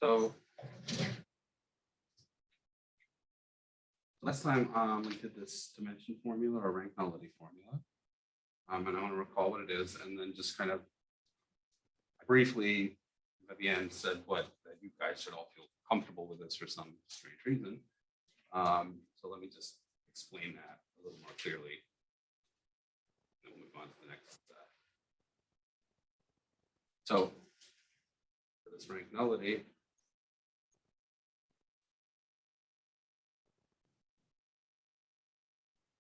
So last time we did this dimension formula or rank nullity formula. And I want to recall what it is and then just kind of briefly at the end said what that you guys should all feel comfortable with this for some strange reason. So let me just explain that a little more clearly. And we'll move on to the next. So for this rank nullity,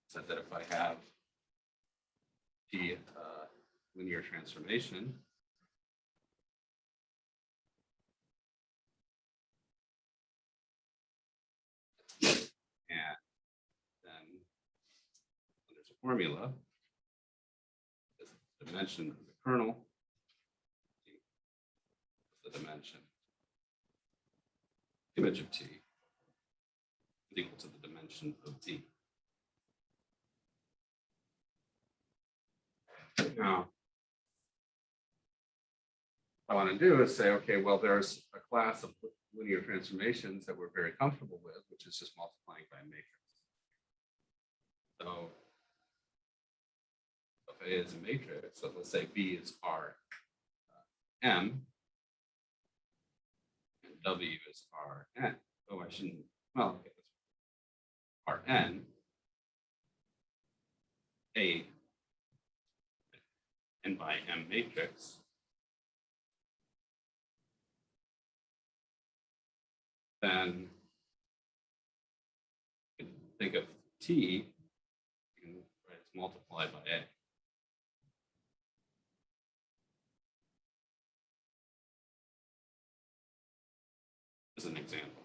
said that if I have the linear transformation, and then there's a formula, the dimension of the kernel, the dimension image of T is equal to the dimension of D. Now, what I want to do is say, okay, well, there's a class of linear transformations that we're very comfortable with, which is just multiplying by a matrix. So if A is a matrix, so let's say B is R M, and W is R N. Oh, I shouldn't, well, okay, R N, A N by M matrix. Then you can think of T, you can write it's multiplied by A. As an example.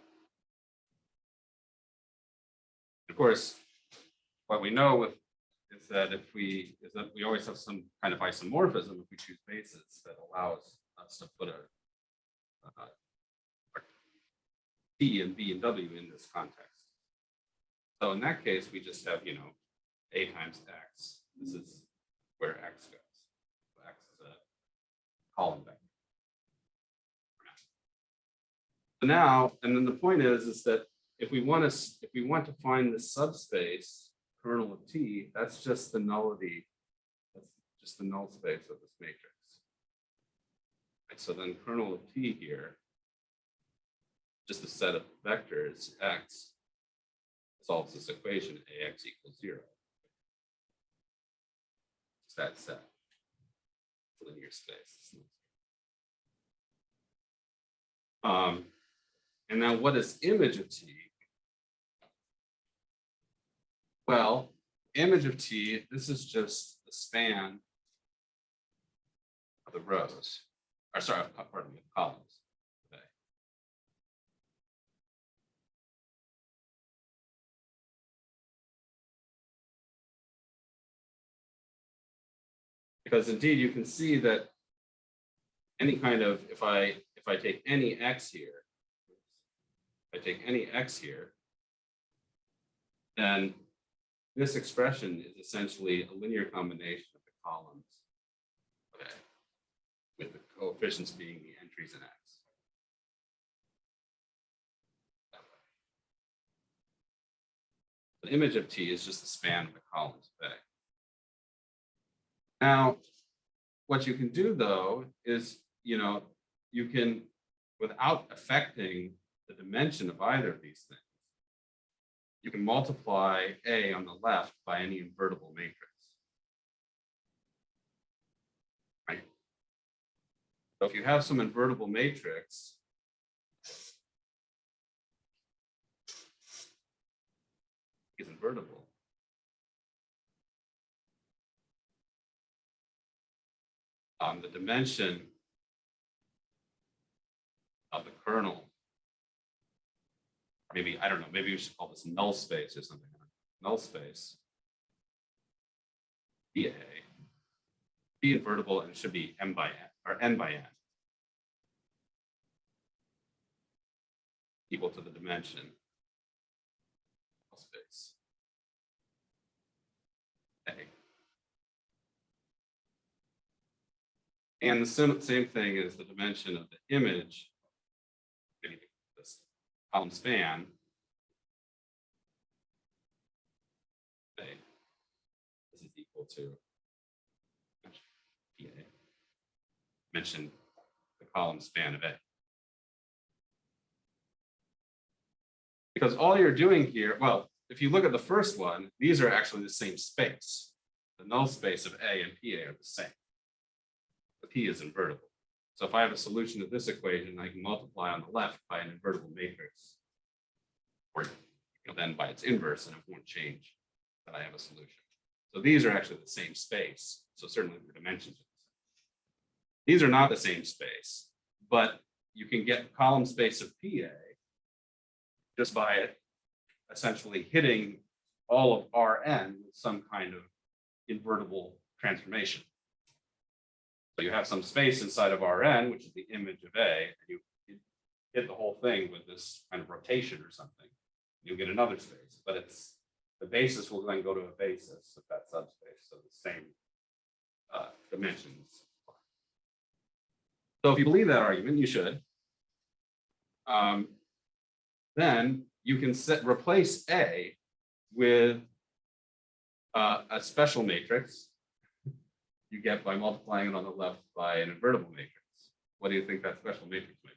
Of course, what we know with is that we always have some kind of isomorphism if we choose bases that allows us to put a T and B and W in this context. So in that case, we just have, A times X. This is where X goes. So X is a column vector. So now, and then the point is that if we want to find the subspace kernel of T, that's just the nullity, that's just the null space of this matrix. Right, so then kernel of T here, just a set of vectors X solves this equation AX equals 0. It's that set, linear space. And now what is image of T? Well, image of T, this is just the span of the rows, or sorry, pardon me, columns. Okay. Because indeed you can see that any kind of, if I take any X here, then this expression is essentially a linear combination of the columns, okay, with the coefficients being the entries in X. The image of T is just the span of the columns of A. Now, what you can do though is, you can, without affecting the dimension of either of these things, you can multiply A on the left by any invertible matrix. Right? So if you have some invertible matrix, is invertible. The dimension of the kernel, maybe, I don't know, maybe we should call this null space or something. Null space, be invertible, and it should be M by N, or N by N, equal to the dimension null space A. And the same thing is the dimension of the image, maybe column span A. This is equal to PA. Mention the column span of A. Because all you're doing here, well, if you look at the first one, these are actually the same space. The null space of A and PA are the same. The P is invertible. So if I have a solution to this equation, I can multiply on the left by an invertible matrix, or then by its inverse, and it won't change that I have a solution. So these are actually the same space. So certainly the dimensions are the same. These are not the same space, but you can get column space of PA just by essentially hitting all of Rn with some kind of invertible transformation. So you have some space inside of Rn, which is the image of A, and you hit the whole thing with this kind of rotation or something. You'll get another space, but it's the basis will then go to a basis of that subspace, so the same dimensions. So if you believe that argument, you should. Then you can replace A with a special matrix you get by multiplying it on the left by an invertible matrix. What do you think that special matrix might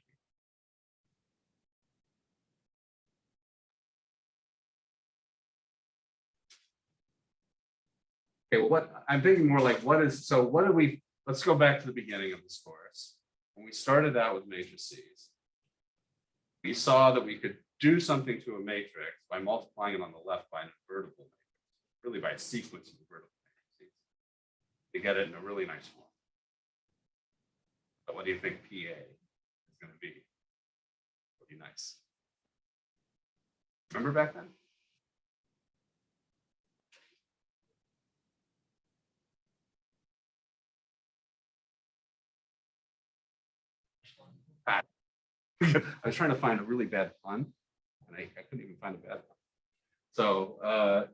be? Okay, well, what I'm thinking more like what do we, let's go back to the beginning of this course. When we started out with matrices, we saw that we could do something to a matrix by multiplying it on the left by an invertible matrix, really by a sequence of invertible matrices, to get it in a really nice form. But what do you think PA is going to be? Would be nice. Remember back then? I was trying to find a really bad pun, and I couldn't even find a bad one. So,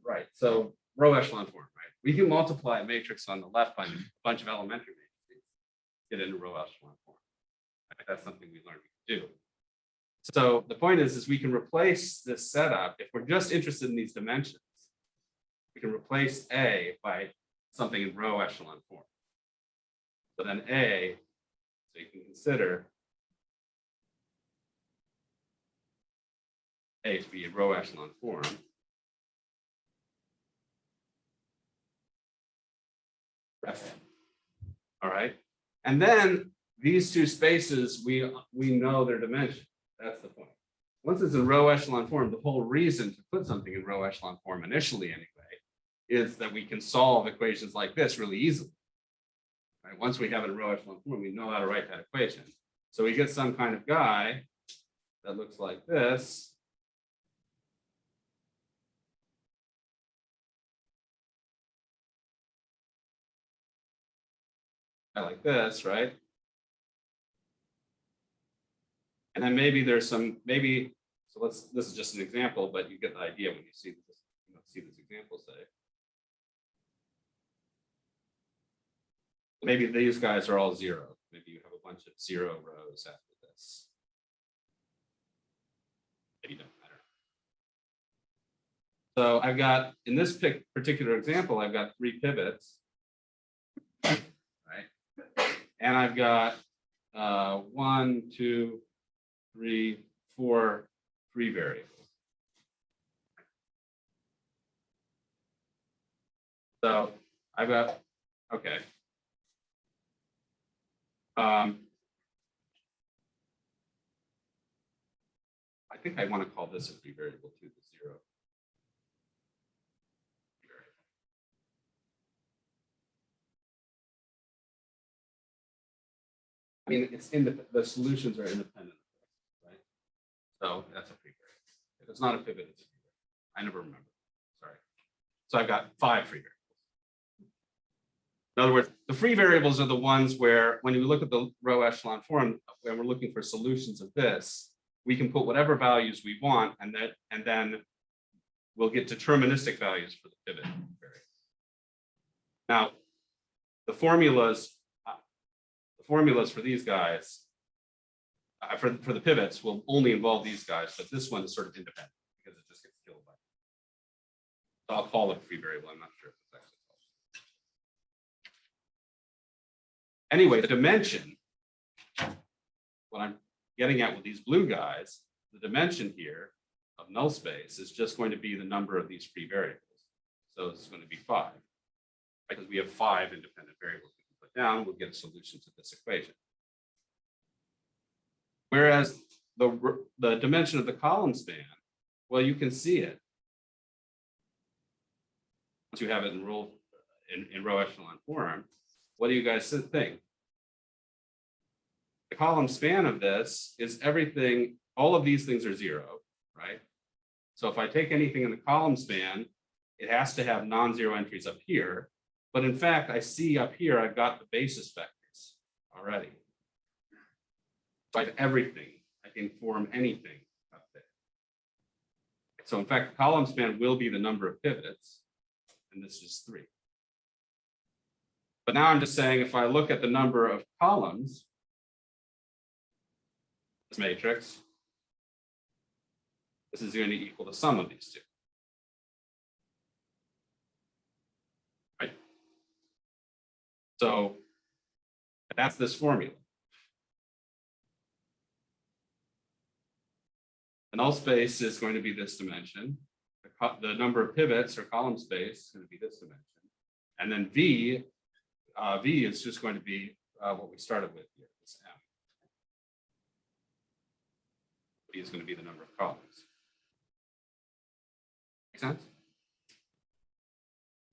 right. So row echelon form, right? We can multiply a matrix on the left by a bunch of elementary matrices, get into row echelon form. Right? That's something we learned we can do. So the point is we can replace this setup. If we're just interested in these dimensions, we can replace A by something in row echelon form. So then A, so you can consider A to be a row echelon form. F. All right. And then these two spaces, we know their dimension. That's the point. Once it's in row echelon form, the whole reason to put something in row echelon form initially anyway, is that we can solve equations like this really easily. Right? Once we have it in row echelon form, we know how to write that equation. So we get some kind of guy that looks like this. Like this, right? And then maybe there's some, so this is just an example, but you get the idea when you see this, see this example, say. Maybe these guys are all zero. Maybe you have a bunch of 0 rows after this. Maybe don't matter. So I've got, in this particular example, I've got 3 pivots. And I've got 1, 2, 3, 4 free variables. So I've got, okay. I think I want to call this a free variable too, the 0. I mean, it's the solutions are independent, right? So that's a free variable. If it's not a pivot, it's a free variable. I never remember. Sorry. So I've got 5 free variables. In other words, the free variables are the ones where, when you look at the row echelon form, when we're looking for solutions of this, we can put whatever values we want, and then we'll get deterministic values for the pivot variables. Now, the formulas for these guys for the pivots will only involve these guys, but this one is sort of independent because it just gets killed by. So I'll call it a free variable. I'm not sure if it's actually called. Anyway, the dimension, what I'm getting at with these blue guys, the dimension here of null space is just going to be the number of these free variables. So it's going to be 5, because we have 5 independent variables we can put down. We'll get a solution to this equation. Whereas the dimension of the column span, well, you can see it once you have it in row echelon form. What do you guys think? The column span of this is everything, all of these things are 0, right? So if I take anything in the column span, it has to have non-zero entries up here. But in fact, I see up here, I've got the basis vectors already. So I have everything. I can form anything up there. So in fact, the column span will be the number of pivots, and this is 3. But now I'm just saying, if I look at the number of columns, this matrix, this is going to equal the sum of these two. Right? So that's this formula. The null space is going to be this dimension. The number of pivots or column space is going to be this dimension. And then V is just going to be what we started with here, this M. V is going to be the number of columns. Make sense?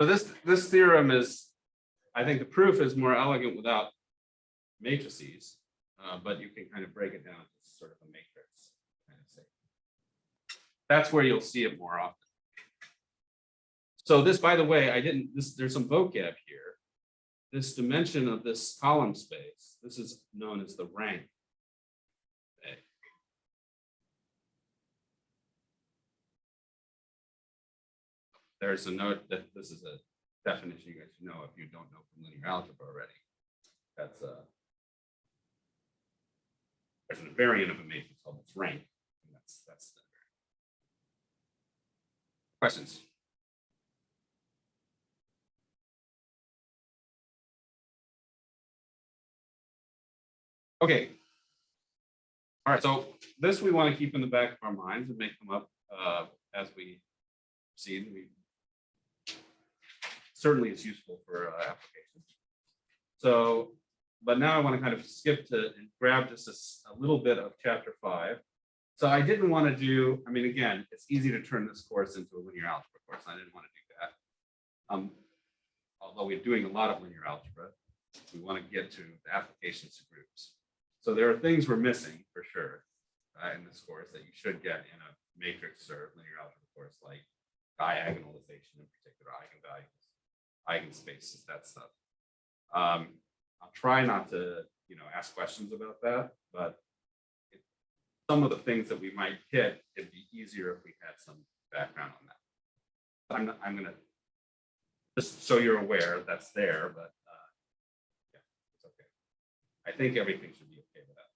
So this theorem is, I think the proof is more elegant without matrices, but you can kind of break it down to sort of a matrix kind of thing. That's where you'll see it more often. So this, by the way, there's some vocab here. This dimension of this column space, this is known as the rank. Okay. There's a note that this is a definition you guys should know if you don't know from linear algebra already. That's there's a variant of a matrix called its rank. And that's the questions. Okay. All right, so this we want to keep in the back of our minds and make them up as we proceed. Certainly it's useful for applications. So, but now I want to kind of skip to and grab just a little bit of chapter 5. So I didn't want to do, I mean, again, it's easy to turn this course into a linear algebra course. I didn't want to do that. Although we're doing a lot of linear algebra, we want to get to the applications to groups. So there are things we're missing for sure in this course that you should get in a matrix or linear algebra course, like diagonalization in particular, eigenvalues, eigenspaces, that stuff. I'll try not to, ask questions about that, but some of the things that we might hit, it'd be easier if we had some background on that. I'm going to, just so you're aware that's there, but yeah, it's okay. I think everything should be okay with that.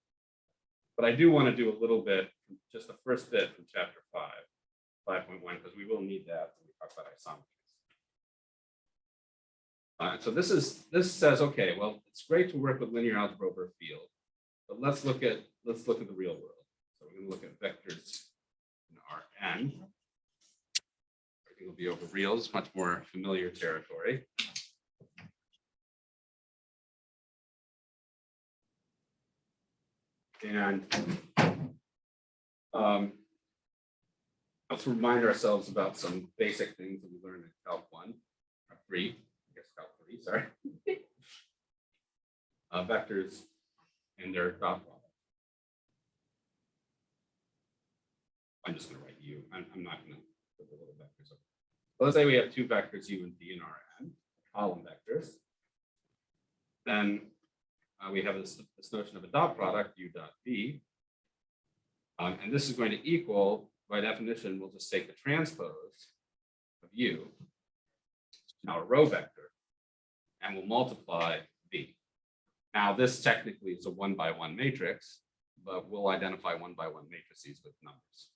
But I do want to do a little bit, just the first bit from chapter 5.1, because we will need that when we talk about isometries. So this says, okay, well, it's great to work with linear algebra over a field, but let's look at the real world. So we're going to look at vectors in Rn. Everything will be over reals, much more familiar territory. And let's remind ourselves about some basic things that we learned in Calc 1, or 3, I guess Calc 3, sorry. Vectors and their dot product. I'm just going to write U. I'm not going to put the little vectors up. So let's say we have 2 vectors, U and V in Rn, column vectors. Then we have this notion of a dot product, U dot V. And this is going to equal, by definition, we'll just take the transpose of U, now a row vector, and we'll multiply V. Now, this technically is a 1-by-1 matrix, but we'll identify one by one matrices with numbers.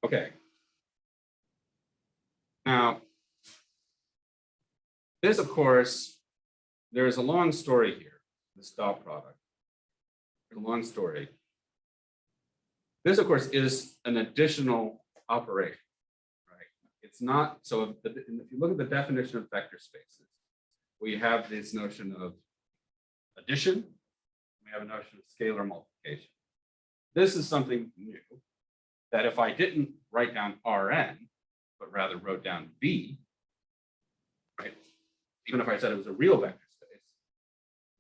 Okay. Now, this, of course, there is a long story here, this dot product. A long story. This, of course, is an additional operation, right? It's not, so if you look at the definition of vector spaces, we have this notion of addition, we have a notion of scalar multiplication. This is something new, that if I didn't write down Rn, but rather wrote down V, right? Even if I said it was a real vector space,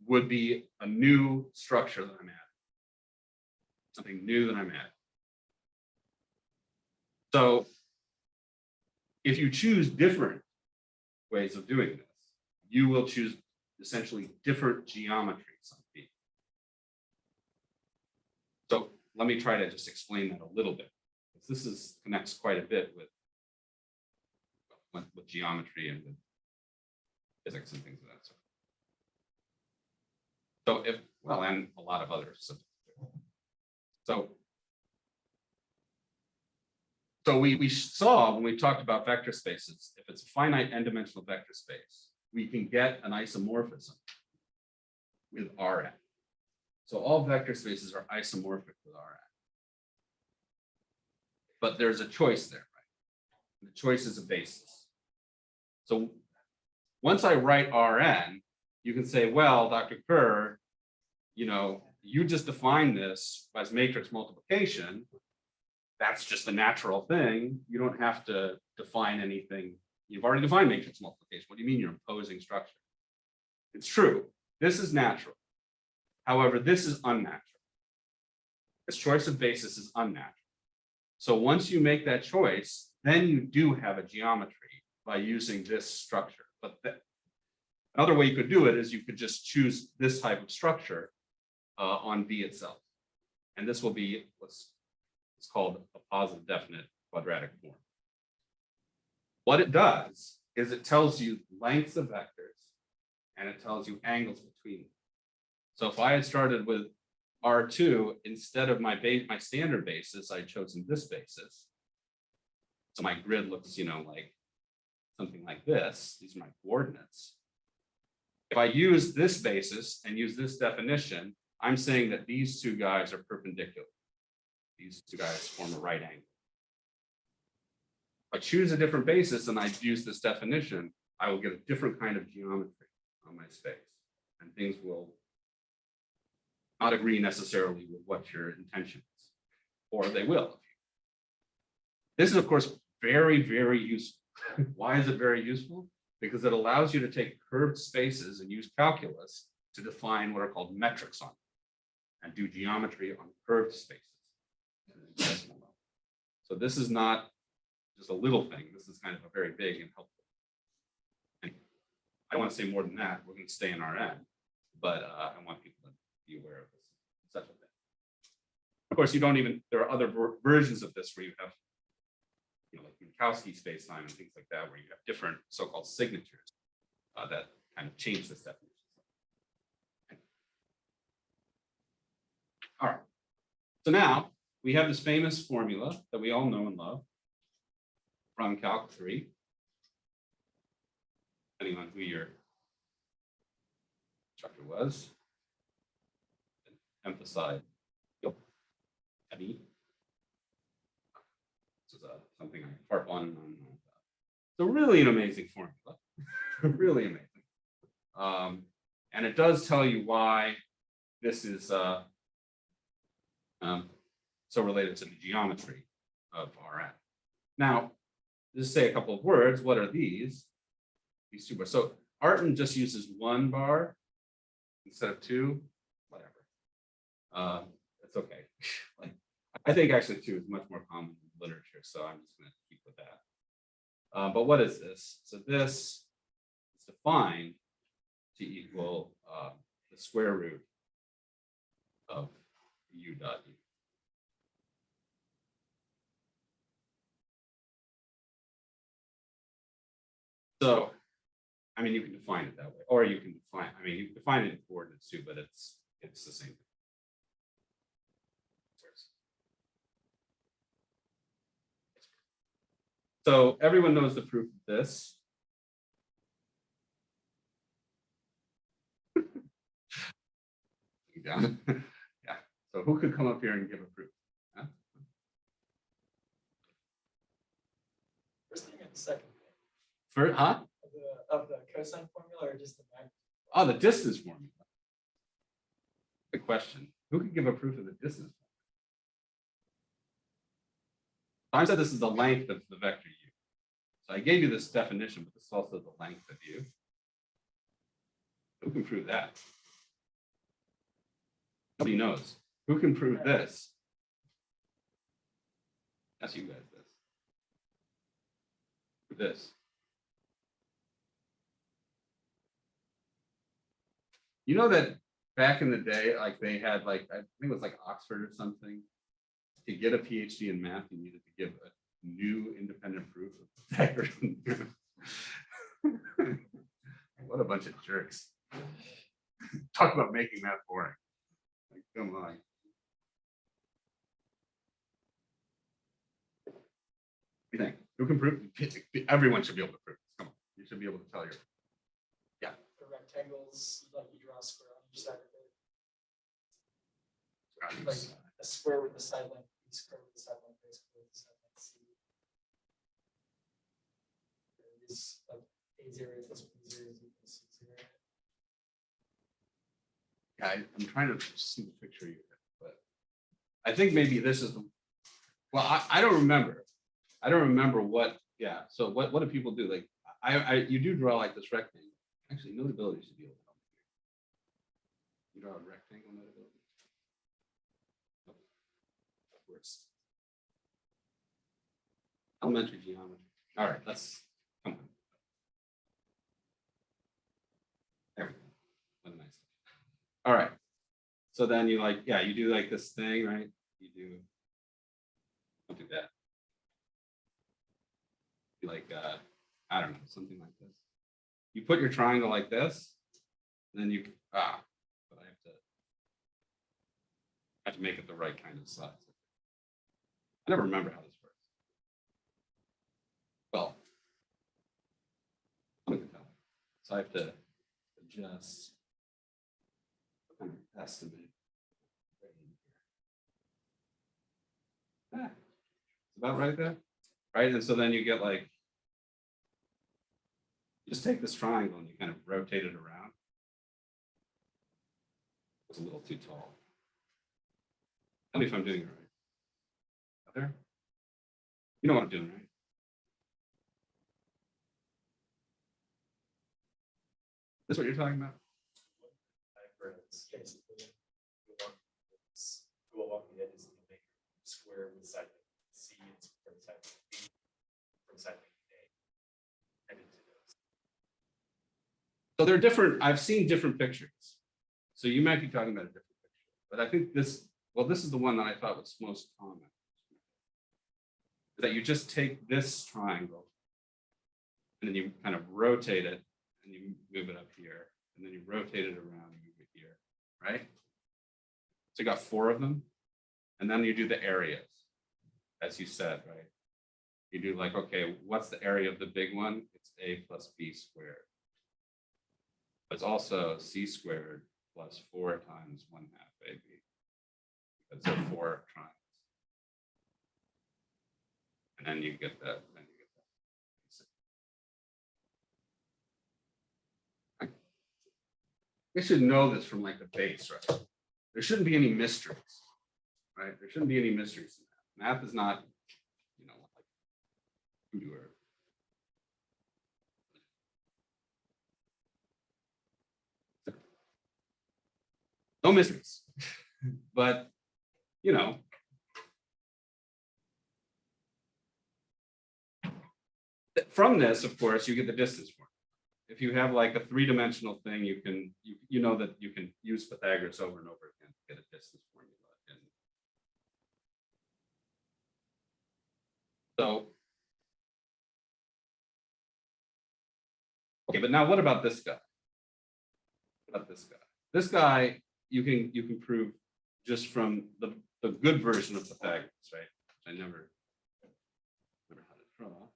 would be a new structure that I'm adding. Something new that I'm adding. So if you choose different ways of doing this, you will choose essentially different geometries on V. So let me try to just explain that a little bit. This connects quite a bit with geometry and with physics and things of that sort. So well, and a lot of other subjects. So we saw when we talked about vector spaces, if it's a finite n-dimensional vector space, we can get an isomorphism with Rn. So all vector spaces are isomorphic with Rn. But there's a choice there, right? The choice is a basis. So once I write Rn, you can say, well, Dr. Kerr, you just defined this as matrix multiplication. That's just a natural thing. You don't have to define anything. You've already defined matrix multiplication. What do you mean you're imposing structure? It's true. This is natural. However, this is unnatural. This choice of basis is unnatural. So once you make that choice, then you do have a geometry by using this structure. But another way you could do it is you could just choose this type of structure on V itself. And this will be what's called a positive definite quadratic form. What it does is it tells you lengths of vectors and it tells you angles between them. So if I had started with R2, instead of my standard basis, I'd chosen this basis. So my grid looks, like something like this. These are my coordinates. If I use this basis and use this definition, I'm saying that these two guys are perpendicular. These two guys form a right angle. If I choose a different basis and I use this definition, I will get a different kind of geometry on my space. And things will not agree necessarily with what your intention is, or they will. This is, of course, very, very useful. Why is it very useful? Because it allows you to take curved spaces and use calculus to define what are called metrics on them and do geometry on curved spaces. So this is not just a little thing. This is kind of a very big and helpful. And I don't want to say more than that. We're going to stay in Rn, but I want people to be aware of this, such a thing. Of course, there are other versions of this where you have, like Minkowski spacetime and things like that, where you have different so-called signatures that kind of change this definition. All right. So now we have this famous formula that we all know and love from Calc 3, depending on who your instructor was. Emphasize heavy. This is something I harp on. It's a really an amazing formula, really amazing. And it does tell you why this is so related to the geometry of Rn. Now, just say a couple of words. What are these? These two bars. So Artin just uses one bar instead of two. Whatever. It's okay. I think actually two is much more common in literature, so I'm just going to keep with that. But what is this? So this is defined to equal the square root of u dot u. So I mean, you can define it that way, or you can define, I mean, you can define it in coordinates too, but it's the same thing. So everyone knows the proof of this. Yeah. Yeah. So who could come up here and give a proof? Huh? First thing and second thing. For, huh? Of the cosine formula or just the magnitude? Oh, the distance formula. Good question. Who could give a proof of the distance formula? I said this is the length of the vector u. So I gave you this definition, but this is also the length of u. Who can prove that? Nobody knows. Who can prove this? That's you guys. This. You know that back in the day, like they had like, I think it was like Oxford or something. To get a PhD in math, you needed to give a new independent proof of Pythagorean theorem. What a bunch of jerks. Talk about making math boring. Like, come on. What do you think? Who can prove? Everyone should be able to prove this. Come on. You should be able to tell your. Yeah. The rectangles, like you draw a square on each side of it. Like a square with the side length, B square with the side length, A square with the side length, C. Is like A0 plus B0 is equal to C0. Yeah, I'm trying to see the picture you have, but I think maybe this is the. Well, I don't remember. I don't remember what. Yeah. So what do people do? Like you do draw like this rectangle. Actually, notability should be able to help you. You draw a rectangle notability. Worse. Elementary geometry. All right, let's come on. There we go. What a nice thing. All right. So then you like, yeah, you do like this thing, right? You do. Don't do that. You like, I don't know, something like this. You put your triangle like this, and then you but I have to make it the right kind of size. I never remember how this works. Well, so I have to adjust, kind of estimate. It's about right there, right? And so then you get like, you just take this triangle and you kind of rotate it around. It's a little too tall. Tell me if I'm doing it right. Out there? You know what I'm doing, right? That's what you're talking about? Go along the edges and make square with side C and square with side B from side A. And into those. So they're different. I've seen different pictures. So you might be talking about a different picture, but I think this, well, this is the one that I thought was most common. That you just take this triangle and then you kind of rotate it and you move it up here, and then you rotate it around and move it here, right? So you got 4 of them, and then you do the areas, as you said, right? You do like, okay, what's the area of the big one? It's A plus B squared. But it's also C squared plus 4 times 1/2 AB. That's a 4 triangles. And then you get that, then you get that. We should know this from like the base, right? There shouldn't be any mysteries, right? There shouldn't be any mysteries in that. Math is not, you know, like voodoo or no mysteries. But, you know, from this, of course, you get the distance formula. If you have like a 3-dimensional thing, you can, you know that you can use Pythagoras over and over again to get a distance formula. And so Okay, but now what about this guy? What about this guy? This guy, you can prove just from the good version of Pythagoras, right? I never how to draw.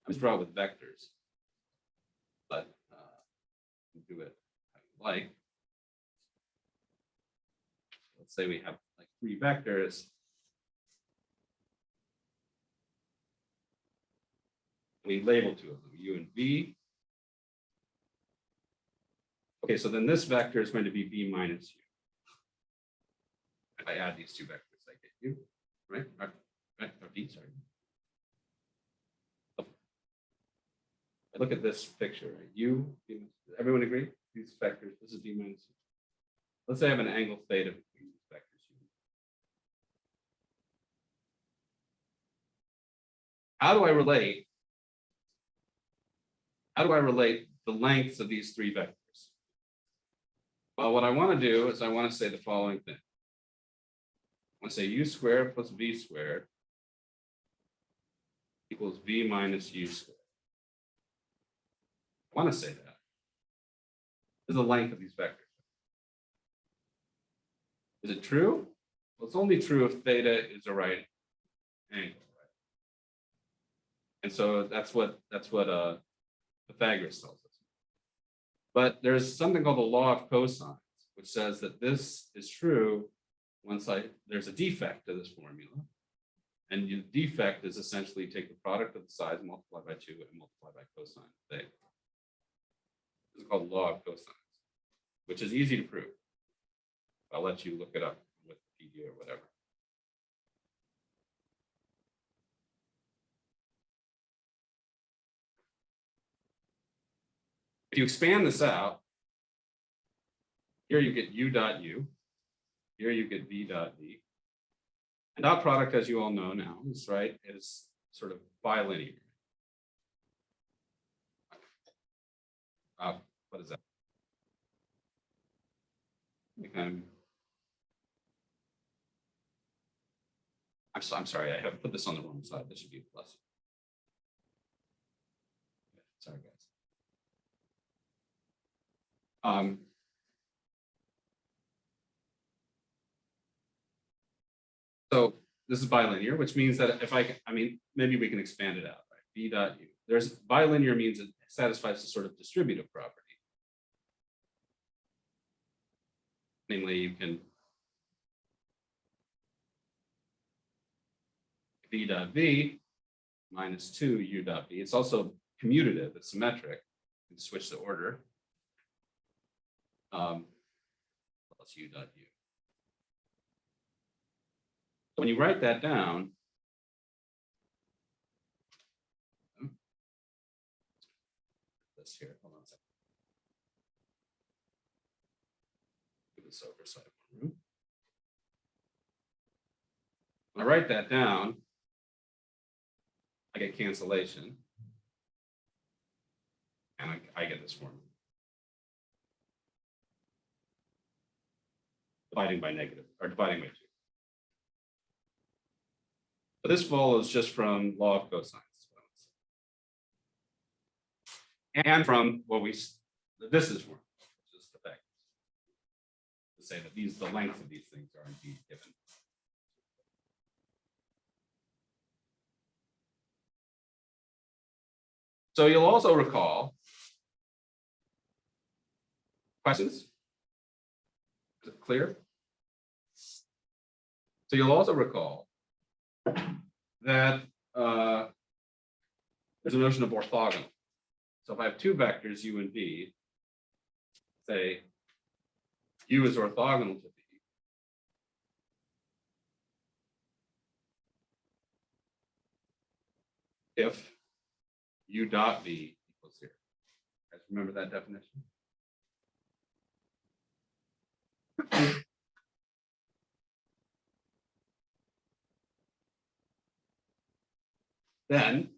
I draw with vectors, but do it how you like. Let's say we have like 3 vectors. We label 2 of them, u and v. Okay, so then this vector is going to be v minus u. If I add these 2 vectors, I get u, right? Or v, sorry. Look at this picture, right? U, everyone agree? These vectors, this is v minus u. Let's say I have an angle theta between these vectors. How do I relate the lengths of these 3 vectors? Well, what I want to do is I want to say the following thing. I want to say u squared plus v squared equals v minus u squared. I want to say that. This is the length of these vectors. Is it true? Well, it's only true if theta is a right angle, right? And so that's what Pythagoras tells us. But there's something called the law of cosines, which says that this is true once there's a defect to this formula. And the defect is essentially take the product of the sides, multiply by 2, and multiply by cosine theta. This is called the law of cosines, which is easy to prove. I'll let you look it up with Wikipedia or whatever. If you expand this out, here you get u dot u, here you get v dot v. And dot product, as you all know now, is right, is sort of bilinear. What is that? I'm sorry, I have put this on the wrong side. This should be a plus. Sorry, guys. So this is bilinear, which means that if I mean, maybe we can expand it out, right? V dot u. There's bilinear means it satisfies the sort of distributive property. Namely, you can v dot v minus 2 u dot v. It's also commutative, it's symmetric. You can switch the order. Plus u dot u. When you write that down, this here, hold on a second. Do this over so I have more room. When I write that down, I get cancellation. And I get this formula. Dividing by negative, or dividing by 2. But this follows just from law of cosines. And from what this is for, which is the fact to say that the lengths of these things are indeed given. So you'll also recall, questions? Is it clear? So you'll also recall that there's a notion of orthogonal. So if I have 2 vectors, u and v, say u is orthogonal to v, if u dot v equals 0. You guys remember that definition? Then,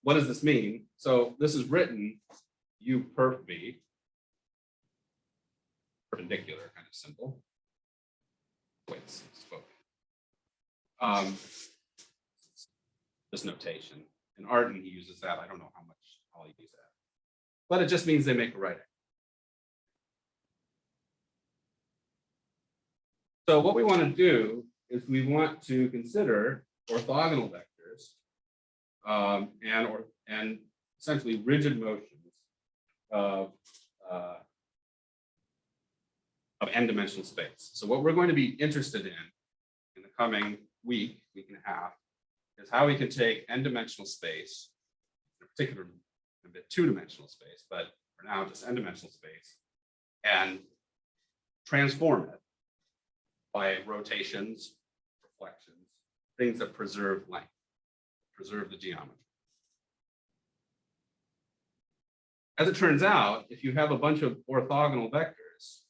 what does this mean? So this is written u perp v, perpendicular, kind of simple. Wait, it's spoken. This notation. In Arden, he uses that. I don't know how much I'll use that. but it just means they make a right angle. So what we want to do is we want to consider orthogonal vectors and essentially rigid motions of n-dimensional space. So what we're going to be interested in the coming week and a half, is how we can take n-dimensional space, in particular a bit two-dimensional space, but for now just n-dimensional space, and transform it by rotations, reflections, things that preserve length, preserve the geometry. As it turns out, if you have a bunch of orthogonal vectors,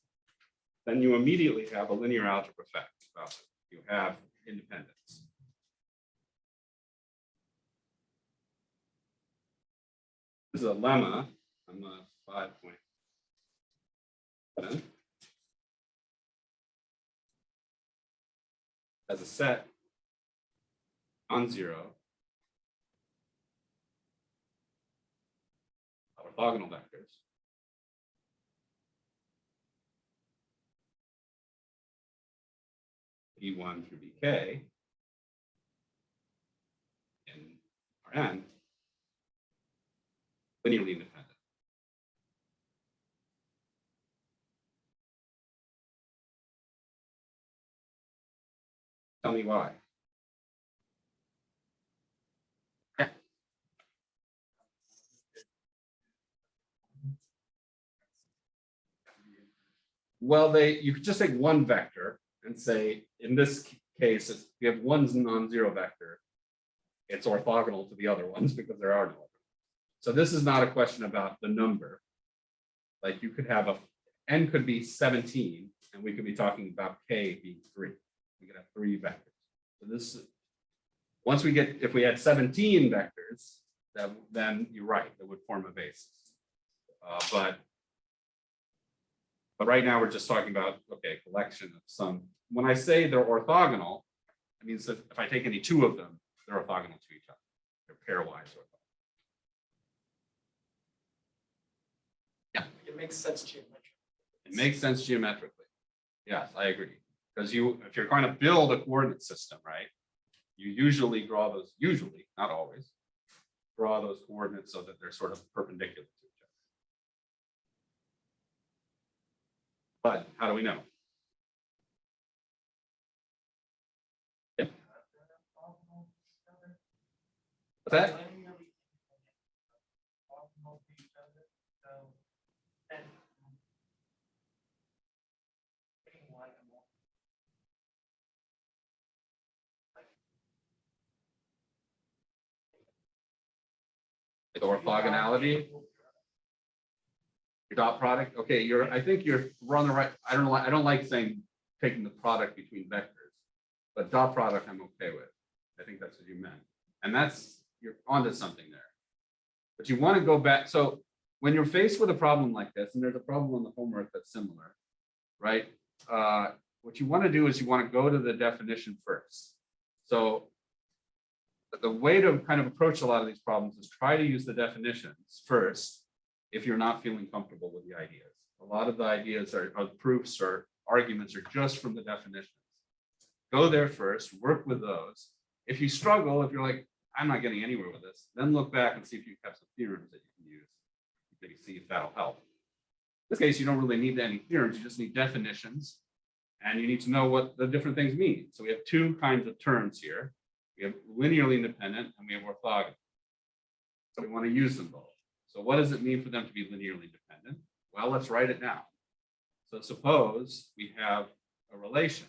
then you immediately have a linear algebra effect about it. You have independence. This is a lemma. I'm a 5.7. As a set non-zero orthogonal vectors. E1 through Bk in Rn linearly independent. Tell me why. Yeah. Well, you could just take one vector and say, in this case, if you have one non-zero vector, it's orthogonal to the other ones because there are no other. So this is not a question about the number. Like you could have n could be 17, and we could be talking about k being 3. We could have 3 vectors. So this, once we get, if we had 17 vectors, then you're right, that would form a basis. But right now we're just talking about, okay, collection of some. When I say they're orthogonal, it means that if I take any 2 of them, they're orthogonal to each other. They're pairwise orthogonal. Yeah. It makes sense geometrically. It makes sense geometrically. Yes, I agree. Because if you're going to build a coordinate system, right, you usually draw those, not always, draw those coordinates so that they're sort of perpendicular to each other. But how do we know? Yep. What's that? The orthogonality, your dot product. Okay, I think we're on the right. I don't like saying taking the product between vectors, but dot product I'm okay with. I think that's what you meant, and you're onto something there. But you want to go back. So when you're faced with a problem like this, and there's a problem on the homework that's similar, right? What you want to do is you want to go to the definition first. So the way to kind of approach a lot of these problems is try to use the definitions first if you're not feeling comfortable with the ideas. A lot of the ideas are proofs or arguments are just from the definitions. Go there first, work with those. If you struggle, if you're like, I'm not getting anywhere with this, then look back and see if you have some theorems that you can use. Maybe see if that'll help. In this case, you don't really need any theorems, you just need definitions, and you need to know what the different things mean. So we have 2 kinds of terms here. We have linearly independent and we have orthogonal. So we want to use them both. So what does it mean for them to be linearly independent? Well, let's write it down. So suppose we have a relation,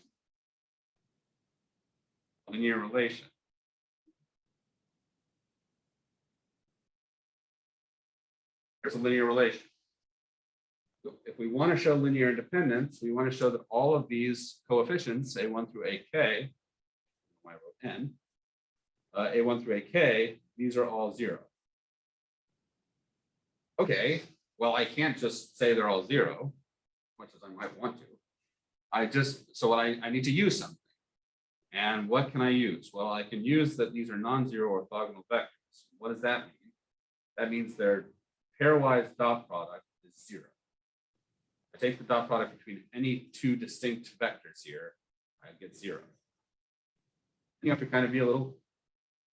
a linear relation. There's a linear relation. So if we want to show linear independence, we want to show that all of these coefficients, A1 through AK, I wrote N, A1 through AK, these are all 0. Okay, well, I can't just say they're all 0, much as I might want to. So I need to use something. And what can I use? Well, I can use that these are non-zero orthogonal vectors. What does that mean? That means they're pairwise dot product is 0. I take the dot product between any two distinct vectors here, I get 0. You have to kind of be a little,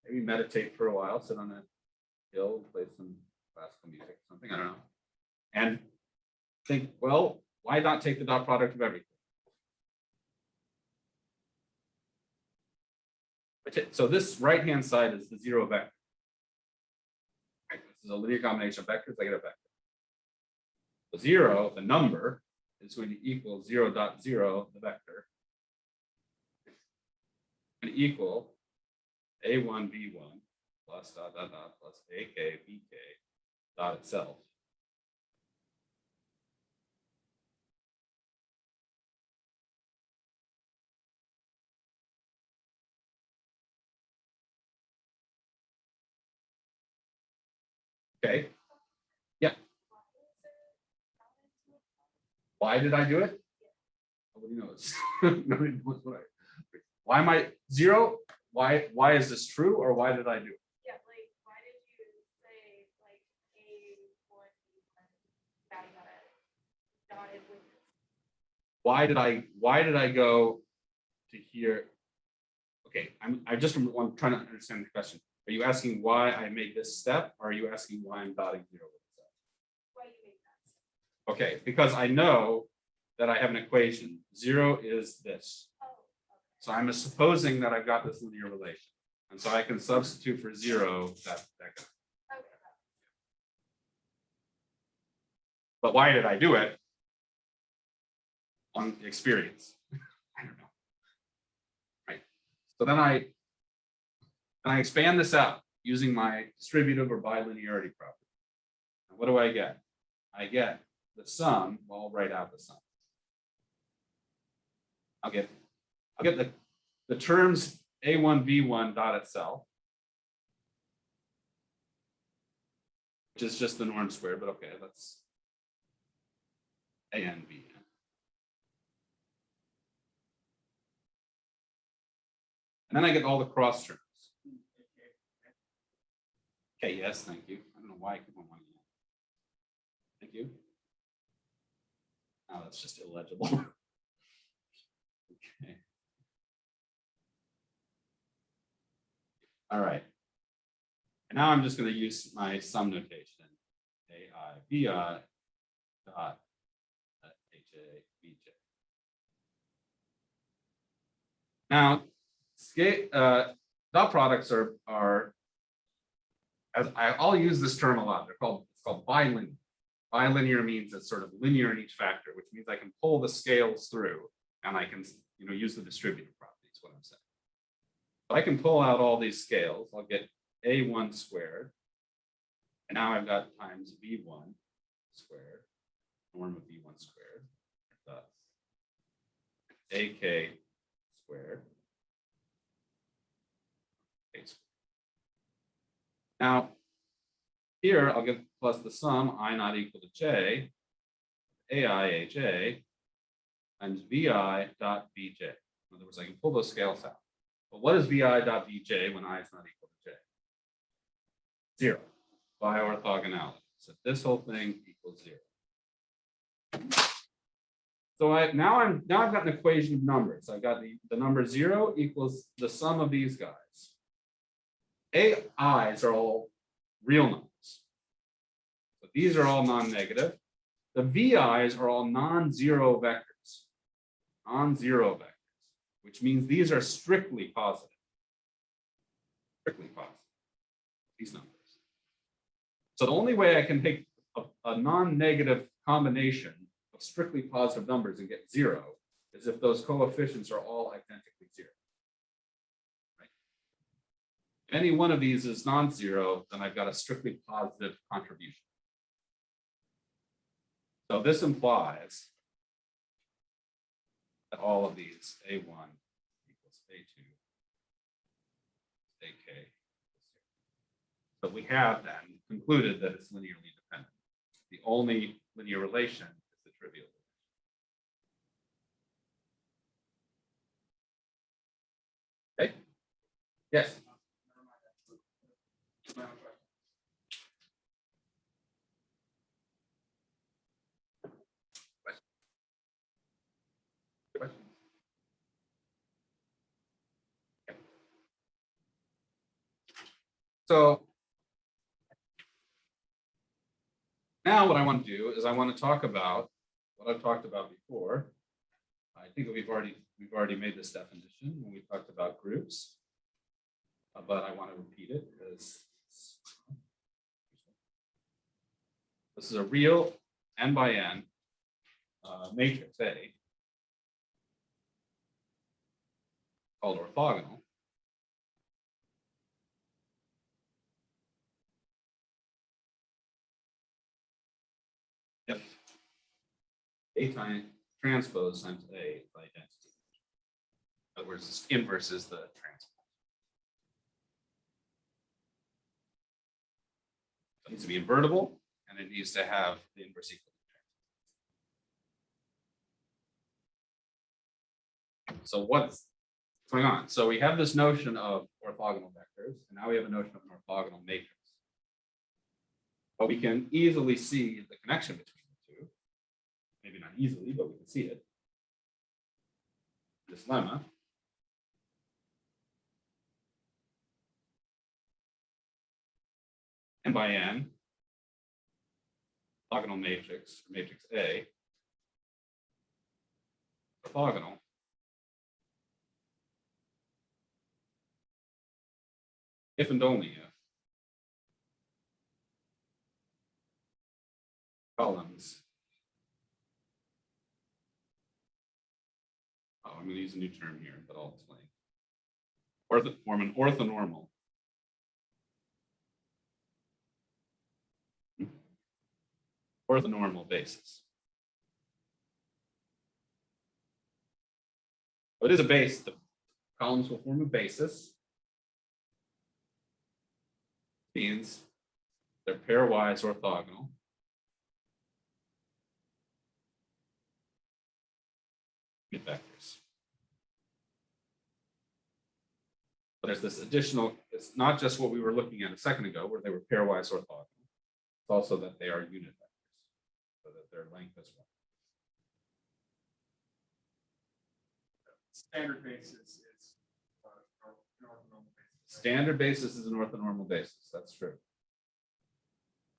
maybe meditate for a while, sit on a hill, play some classical music or something, I don't know. And think, well, why not take the dot product of everything? So this right-hand side is the 0 vector. Right, this is a linear combination of vectors, I get a vector. The 0, the number, is going to equal 0.0, the vector, and equal a1 b1 plus dot dot dot plus ak bk dot itself. Okay. Yeah. Why did I do it? Nobody knows. Nobody knows what why am I 0? Why is this true, or why did I do it? Yeah, like why did you say like A1 dotted with this? Why did I go to here? Okay, I'm trying to understand the question. Are you asking why I made this step, or are you asking why I'm dotting 0 with this? Why you made that step? Okay, because I know that I have an equation. 0 is this. Oh, So I'm supposing that I've got this linear relation. And so I can substitute for 0 that guy. okay. But why did I do it? On experience. I don't know. Right. So then I expand this out using my distributive or bilinearity property. And what do I get? I get the sum. Well, I'll write out the sum. I'll get the terms a1 b1 dot itself, which is just the norm squared, but okay, that's a n b n. And then I get all the cross terms. Okay, yes, thank you. I don't know why I keep on wanting that. Thank you. Now that's just illegible. Okay. All right. And now I'm just going to use my sum notation. AI BI dot HA BJ. Now, dot products are as I'll use this term a lot. It's called bilinear. Bilinear means it's sort of linear in each factor, which means I can pull the scales through and I can use the distributive property is what I'm saying. So I can pull out all these scales. I'll get a1 squared. And now I've got times v1 squared, norm of v1 squared, thus ak squared. A squared. Now, here I'll get plus the sum I not equal to j, aij times vi dot bj. In other words, I can pull those scales out. But what is vi dot bj when I is not equal to j? 0 by orthogonality. So this whole thing equals 0. So now I've got an equation of numbers. I've got the number 0 equals the sum of these guys. AI's are all real numbers. So these are all non-negative. The VI's are all non-zero vectors. Non-zero vectors, which means these are strictly positive. Strictly positive. These numbers. So the only way I can take a non-negative combination of strictly positive numbers and get 0 is if those coefficients are all identically 0. Right? If any one of these is non-zero, then I've got a strictly positive contribution. So this implies that all of these A1 equals A2, AK. So we have then concluded that it's linearly dependent. The only linear relation is the trivial relation. Okay. Yes. So now what I want to do is I want to talk about what I've talked about before. I think we've already made this definition when we talked about groups, but I want to repeat it because this is a real n by n matrix A called orthogonal. If A times transpose times A is identity. In other words, its inverse is the transpose. It needs to be invertible, and it needs to have the inverse equal to transpose. So what's going on? So we have this notion of orthogonal vectors, and now we have a notion of an orthogonal matrix. But we can easily see the connection between the two. Maybe not easily, but we can see it. This lemma. N by n, orthogonal matrix, matrix A, orthogonal. If and only if columns. Oh, I'm going to use a new term here, but I'll explain. Form an orthonormal. Orthonormal basis. So it is a base. The columns will form a basis. Means they're pairwise orthogonal. Vectors. But there's this additional, it's not just what we were looking at a second ago where they were pairwise orthogonal. It's also that they are unit vectors, so that their length is one. Standard basis is an orthonormal basis. Standard basis is an orthonormal basis. That's true.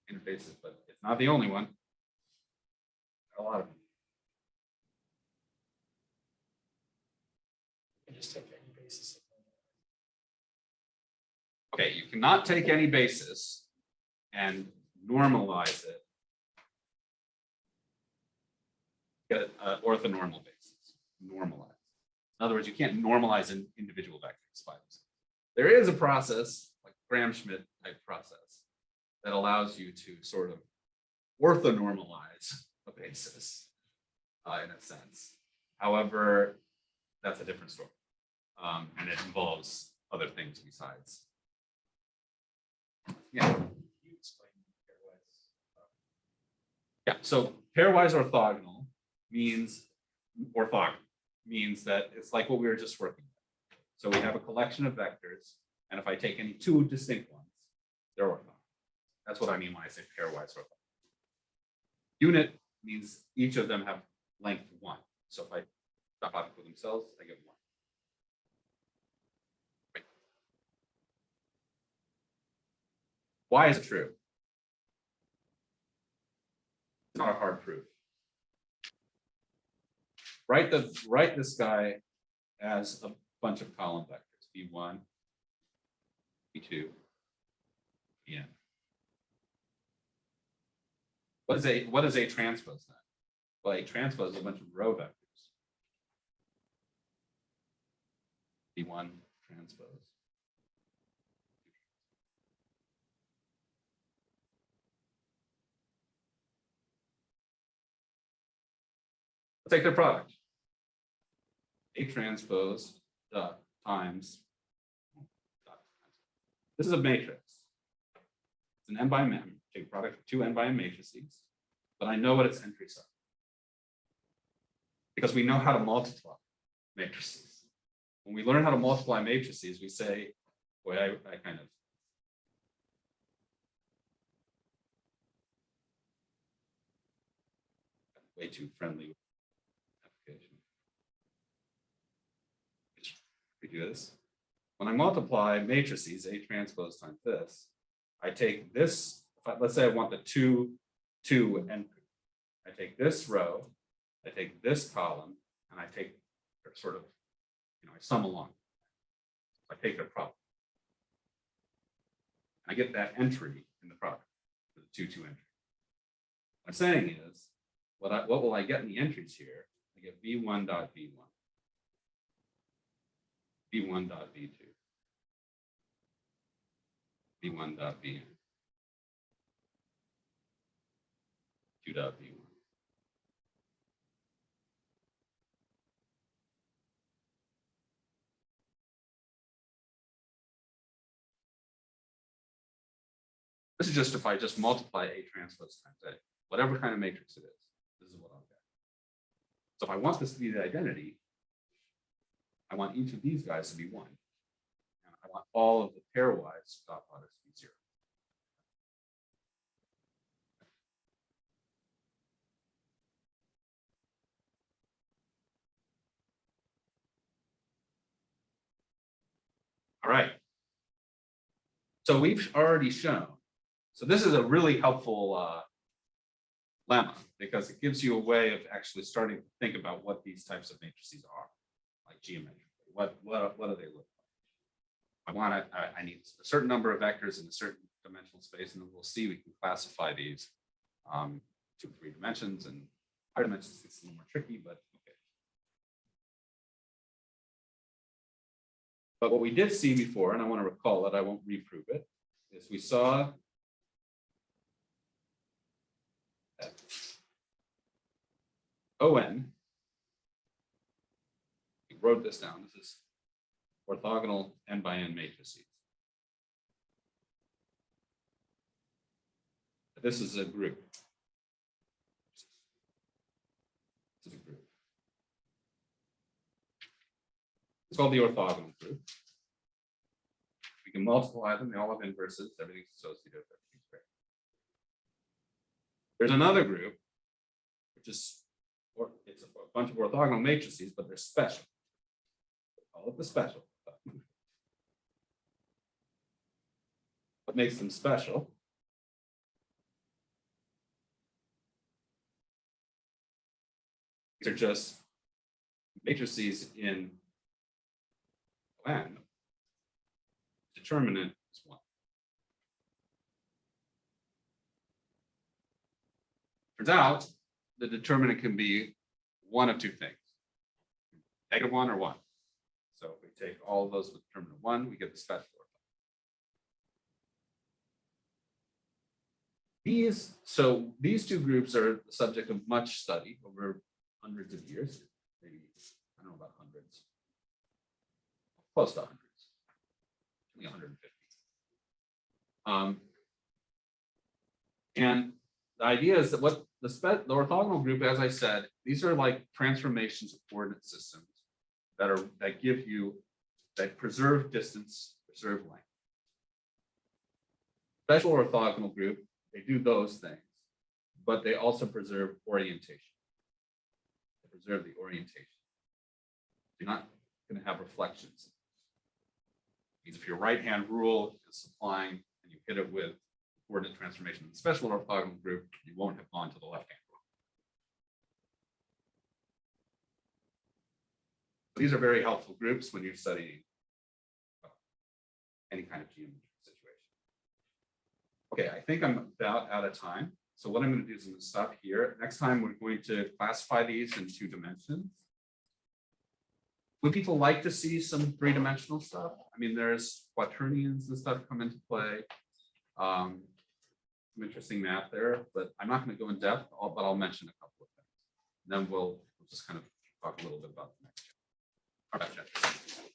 Standard basis, but it's not the only one. There are a lot of them. You just take any basis. Okay, you cannot take any basis and normalize it. Get an orthonormal basis. Normalize. In other words, you can't normalize an individual vectors by themselves. There is a process, like Gram-Schmidt type process, that allows you to sort of orthonormalize a basis in a sense. However, that's a different story. And it involves other things besides. Yeah. You explain pairwise. Yeah. So pairwise orthogonal means that it's like what we were just working with. So we have a collection of vectors, and if I take any two distinct ones, they're orthogonal. That's what I mean when I say pairwise orthogonal. Unit means each of them have length 1. So if I dot product with themselves, I get 1. Why is it true? It's not a hard proof. Write this guy as a bunch of column vectors, v1, v2, vn. What is a transpose then? Well, a transpose is a bunch of row vectors. v1 transpose. Let's take their product. A transpose dot times. This is a matrix. It's an n by m. Take product of two n by m matrices, but I know what its entries are because we know how to multiply matrices. When we learn how to multiply matrices, we say, boy, I kind of way too friendly application. We do this. when I multiply matrices, A transpose times this, I take this, let's say I want the 2, 2, and I take this row, I take this column, and I take sort of, I sum along. I take their product. I get that entry in the product, the 2, 2 entry. What I'm saying is, what will I get in the entries here? I get v1 dot v1, v1 dot v2, v1 dot vn, 2 dot v1. This is just if I just multiply A transpose times A, whatever kind of matrix it is, this is what I'll get. So if I want this to be the identity, I want each of these guys to be 1. And I want all of the pairwise dot products to be 0. All right. So we've already shown. So this is a really helpful lemma because it gives you a way of actually starting to think about what these types of matrices are, like geometrically. What do they look like? I need a certain number of vectors in a certain dimensional space, and then we'll see we can classify these 2 or 3 dimensions, and higher dimensions it's a little more tricky, but okay. But what we did see before, and I want to recall it, I won't reprove it, is we saw that ON, we wrote this down, this is orthogonal n by n matrices. This is a group. This is a group. It's called the orthogonal group. We can multiply them, they all have inverses, everything's associative, everything's great. There's another group, which is, it's a bunch of orthogonal matrices, but they're special. Call it the special. What makes them special? These are just matrices in n. Determinant is 1. Turns out the determinant can be one of 2 things, -1 or 1. So if we take all of those with determinant 1, we get the special orthogonal. These 2 groups are the subject of much study over hundreds of years, maybe, I don't know about hundreds, close to hundreds, maybe 150. And the idea is that what the orthogonal group, as I said, these are like transformations of coordinate systems that preserve distance, preserve length. Special orthogonal group, they do those things, but they also preserve orientation. They preserve the orientation. You're not going to have reflections. Because if your right-hand rule is applying and you hit it with coordinate transformation in the special orthogonal group, you won't have gone to the left-hand rule. These are very helpful groups when you're studying any kind of geometry situation. Okay, I think I'm about out of time. So what I'm going to do is I'm going to stop here. Next time, we're going to classify these in 2 dimensions. Would people like to see some 3-dimensional stuff? I mean, there's quaternions and stuff come into play. Some interesting math there, but I'm not going to go in depth, but I'll mention a couple of things. And then we'll just kind of talk a little bit about the next chapter. All right, Jeff.